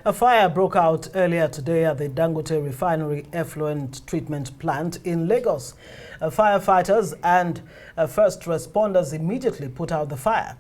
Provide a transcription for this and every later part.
A fire broke out earlier today at the Dangote Refinery effluent treatment plant in Lagos. Firefighters and first responders immediately put out the fire.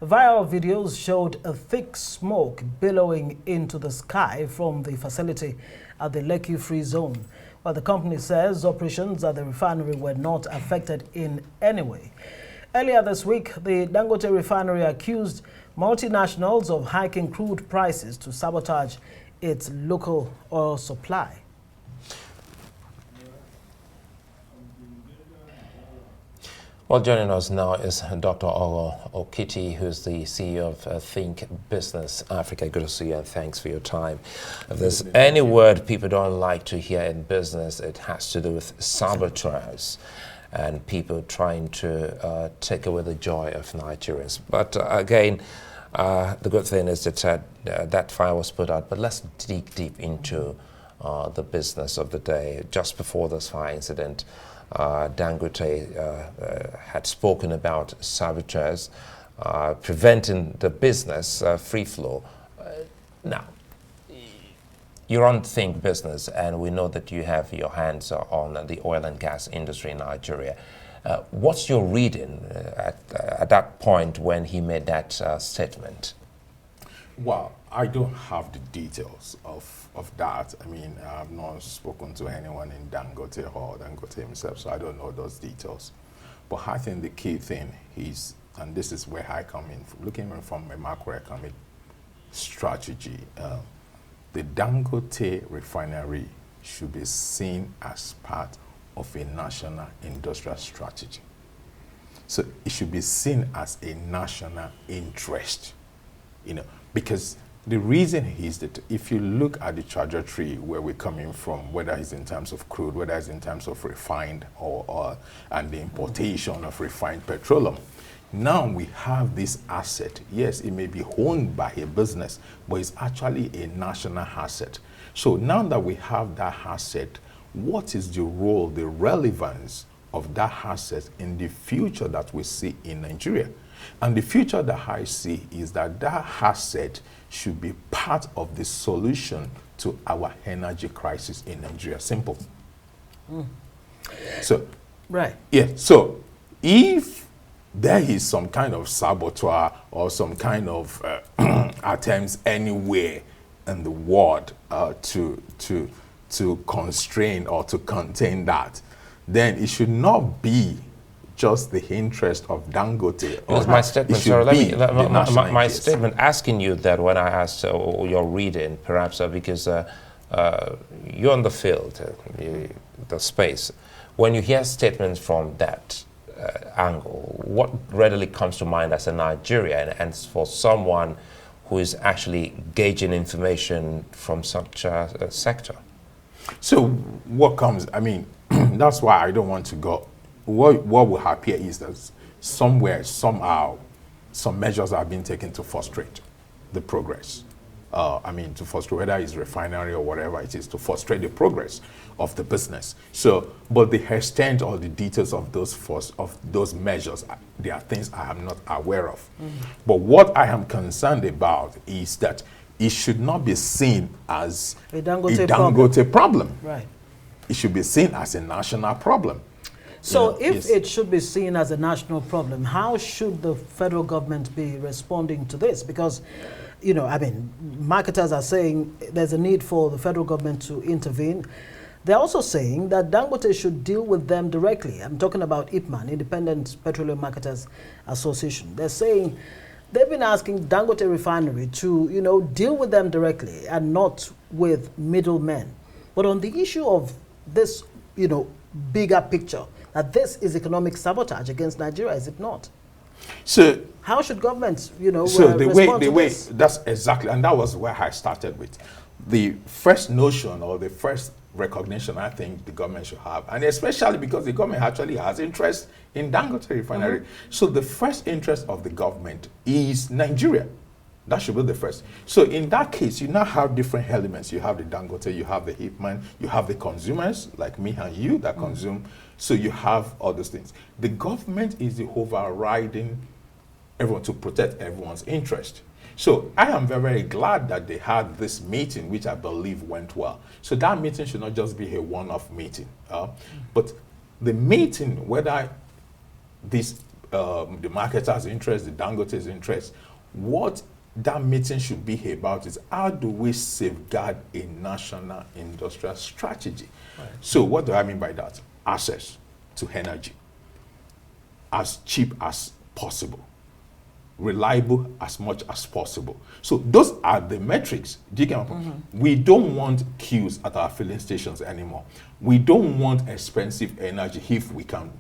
Viral videos showed a thick smoke billowing into the sky from the facility at the Lekki Free Zone, while the company says operations at the refinery were not affected in any way. Earlier this week, the Dangote Refinery accused multinationals of hiking crude prices to sabotage its local oil supply. Well, joining us now is Dr. Ogho Okiti, who's the CEO of ThinkBusiness Africa. Good to see you, and thanks for your time. If there's any word people don't like to hear in business, it has to do with saboteurs and people trying to take away the joy of Nigerians. But again, the good thing is that that fire was put out. But let's dig deep into the business of the day. Just before this fire incident, Dangote had spoken about saboteurs preventing the business free flow. Now, you're on ThinkBusiness, and we know that you have your hands on the oil and gas industry in Nigeria. What's your reading at that point when he made that statement? Well, I don't have the details of that. I mean, I've not spoken to anyone in Dangote or Dangote himself, so I don't know those details. But I think the key thing is, and this is where I come in, looking from a macroeconomic strategy, the Dangote Refinery should be seen as part of a national industrial strategy. So it should be seen as a national interest, because the reason is that if you look at the trajectory where we're coming from, whether it's in terms of crude, whether it's in terms of refined or and the importation of refined petroleum, now we have this asset. Yes, it may be owned by a business, but it's actually a national asset. So now that we have that asset, what is the role, the relevance of that asset in the future that we see in Nigeria? And the future that I see is that that asset should be part of the solution to our energy crisis in Nigeria. Simple. So, right. Yeah. So, if there is some kind of saboteur or some kind of attempts anywhere in the world to constrain or to contain that, then it should not be just the interest of Dangote. Because my statement, sorry, my statement asking you that when I asked your reading, perhaps because you're on the field, the space, when you hear statements from that angle, what readily comes to mind as a Nigerian and for someone who is actually gauging information from such a sector? So what comes, I mean, that's why I don't want to go. What will appear is that somewhere, somehow, some measures are being taken to frustrate the progress. To frustrate, whether it's refinery or whatever it is, to frustrate the progress of the business. So, but the extent or the details of those measures, they are things I am not aware of. But what I am concerned about is that it should not be seen as a Dangote problem. Right. It should be seen as a national problem. So if it should be seen as a national problem, how should the federal government be responding to this? Because, marketers are saying there's a need for the federal government to intervene. They're also saying that Dangote should deal with them directly. I'm talking about IPMAN, Independent Petroleum Marketers Association. They're saying they've been asking Dangote Refinery to, deal with them directly and not with middlemen. But on the issue of this, bigger picture, that this is economic sabotage against Nigeria, is it not? So how should governments, so the way this? That's exactly, and that was where I started with. The first notion or the first recognition I think the government should have, and especially because the government actually has interest in Dangote Refinery. So the first interest of the government is Nigeria. That should be the first. So in that case, you now have different elements. You have the Dangote, you have the hitman, you have the consumers like me and you that consume. So you have all those things. The government is the overriding everyone, to protect everyone's interest. So I am very, very glad that they had this meeting, which I believe went well. So that meeting should not just be a one-off meeting, but the meeting, whether this the marketer's interest, the Dangote's interest, what that meeting should be about is how do we safeguard a national industrial strategy? Right. So what do I mean by that? Access to energy as cheap as possible, reliable as much as possible. So those are the metrics. Do you get my point? We don't want queues at our filling stations anymore. We don't want expensive energy if we can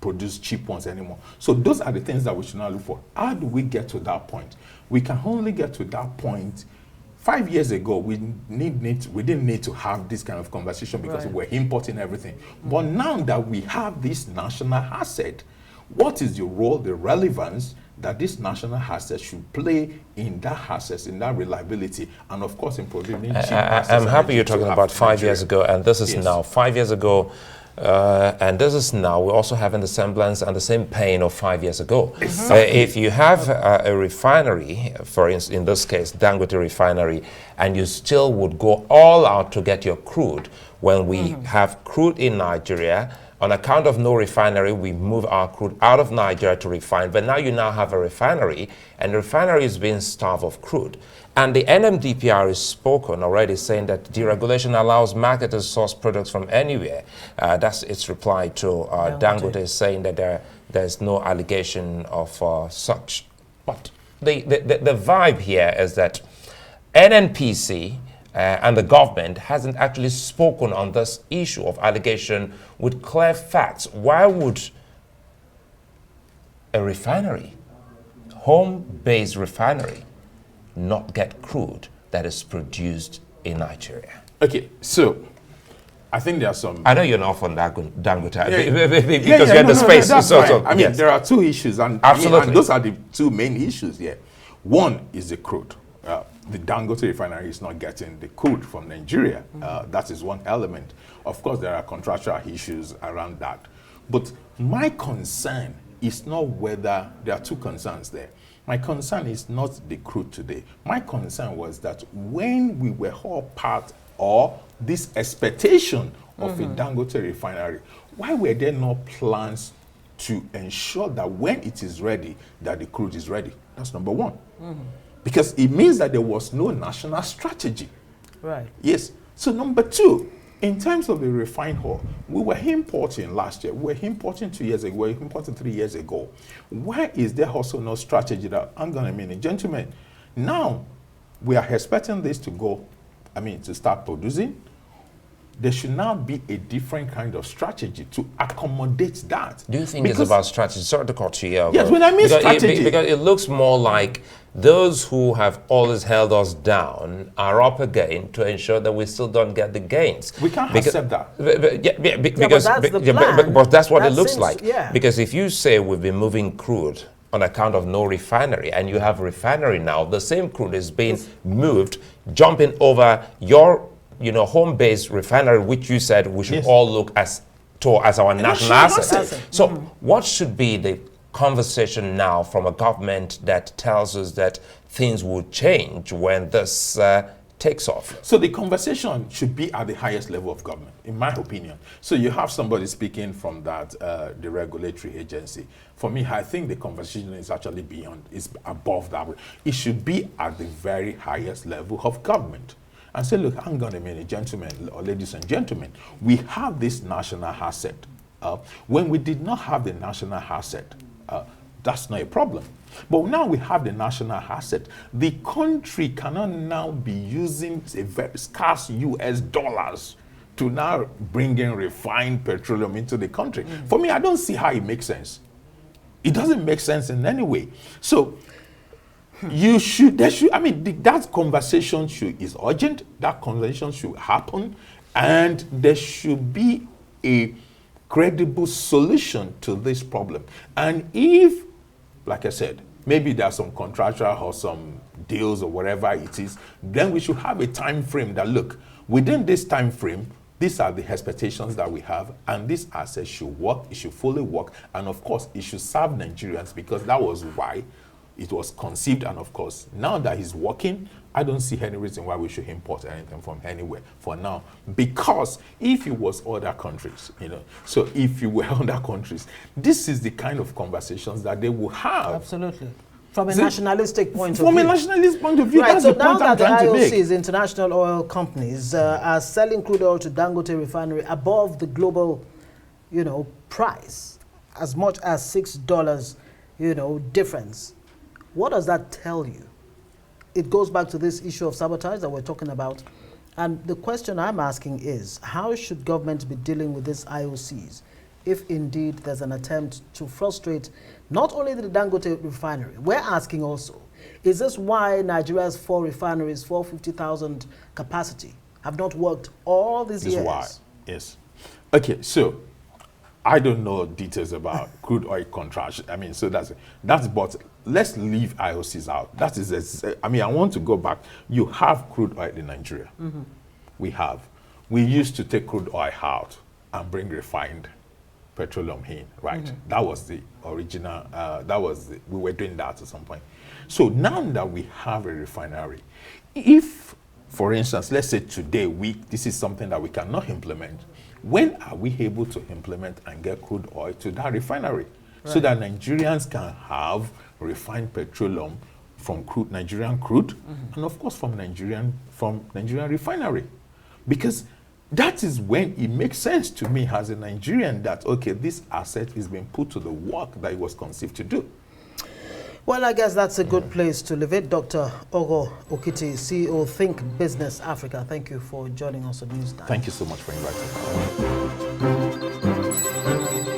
produce cheap ones anymore. So those are the things that we should now look for. How do we get to that point? We can only get to that point. 5 years ago, we didn't need to have this kind of conversation because we're importing everything. But now that we have this national asset, what is the role, the relevance that this national asset should play in that access, in that reliability, and of course in providing cheap access? I'm happy you're talking about 5 years ago, and this is now 5 years ago. And this is now, we're also having the semblance and the same pain of 5 years ago. Exactly. If you have a refinery, for instance, in this case, Dangote Refinery, and you still would go all out to get your crude, when we have crude in Nigeria, on account of no refinery, we move our crude out of Nigeria to refine. But now you now have a refinery, and the refinery is being starved of crude. And the NMDPR has spoken already, saying that deregulation allows marketers to source products from anywhere. That's its reply to Dangote, saying that there's no allegation of such. But the vibe here is that NNPC and the government hasn't actually spoken on this issue of allegation with clear facts. Why would a refinery, home-based refinery, not get crude that is produced in Nigeria? Okay, so I think there are some. I know you're not from Dangote because you're in the space. That's right. I mean, there are two issues, and absolutely, and those are the two main issues here. One is the crude. The Dangote refinery is not getting the crude from Nigeria. That is one element. Of course, there are contractual issues around that. But my concern is not whether there are two concerns there. My concern is not the crude today. My concern was that when we were all part of this expectation of a Dangote refinery, why were there no plans to ensure that when it is ready, that the crude is ready? That's number one. Because it means that there was no national strategy. Right. Yes. So number two, in terms of the refined oil, we were importing last year. We were importing 2 years ago. We were importing 3 years ago. Why is there also no strategy that, hang on a minute, gentlemen, now we are expecting this to go, to start producing. There should now be a different kind of strategy to accommodate that. Do you think it's about strategy? Sorry to cut you out. Yes, when I mean strategy. Because it looks more like those who have always held us down are up again to ensure that we still don't get the gains. We can't accept that. But that's what it looks like. Yeah. Because if you say we've been moving crude on account of no refinery, and you have a refinery now, the same crude is being moved, jumping over your home-based refinery, which you said we should all look as our national asset. So what should be the conversation now from a government that tells us that things will change when this takes off? So the conversation should be at the highest level of government, in my opinion. So you have somebody speaking from that, the regulatory agency. For me, I think the conversation is actually is above that. It should be at the very highest level of government. And say, look, hang on a minute, gentlemen, or ladies and gentlemen, we have this national asset. When we did not have the national asset, that's not a problem. But now we have the national asset. The country cannot now be using a very scarce US dollars to now bring in refined petroleum into the country. For me, I don't see how it makes sense. It doesn't make sense in any way. So that conversation is urgent. That conversation should happen, and there should be a credible solution to this problem. And if, like I said, maybe there's some contractual or some deals or whatever it is, then we should have a time frame that, look, within this time frame, These are the expectations that we have, and this asset should work, it should fully work, and of course, it should serve Nigerians, because that was why it was conceived. And of course, now that he's working, I don't see any reason why we should import anything from anywhere for now. Because if it was other countries, so if you were other countries, this is the kind of conversations that they will have. Absolutely. From a nationalistic point of view. From a nationalist point of view, right, that's so the now point I'm that the trying to make. IOCs, international oil companies, are selling crude oil to Dangote Refinery above the global, price, as much as $6, difference. What does that tell you? It goes back to this issue of sabotage that we're talking about. And the question I'm asking is, how should government be dealing with these IOCs if indeed there's an attempt to frustrate not only the Dangote refinery? We're asking also, is this why Nigeria's 4 refineries, 450,000 capacity, have not worked all these years? This is why, yes. Okay, so I don't know details about crude oil contract. I mean, so that's but let's leave IOCs out. That is, I want to go back. You have crude oil in Nigeria. Mm-hmm. We used to take crude oil out and bring refined petroleum in, right? Mm-hmm. That was the original, we were doing that at some point. So now that we have a refinery, if, for instance, let's say today, this is something that we cannot implement, when are we able to implement and get crude oil to that refinery? Right. So that Nigerians can have refined petroleum from Nigerian crude, mm-hmm. and of course from Nigerian refinery. Because that is when it makes sense to me as a Nigerian that, okay, this asset is being put to the work that it was conceived to do. Well, I guess that's a good place to leave it. Dr. Ogho Okiti, CEO ThinkBusiness Africa, thank you for joining us on Newstime. Thank you so much for inviting me.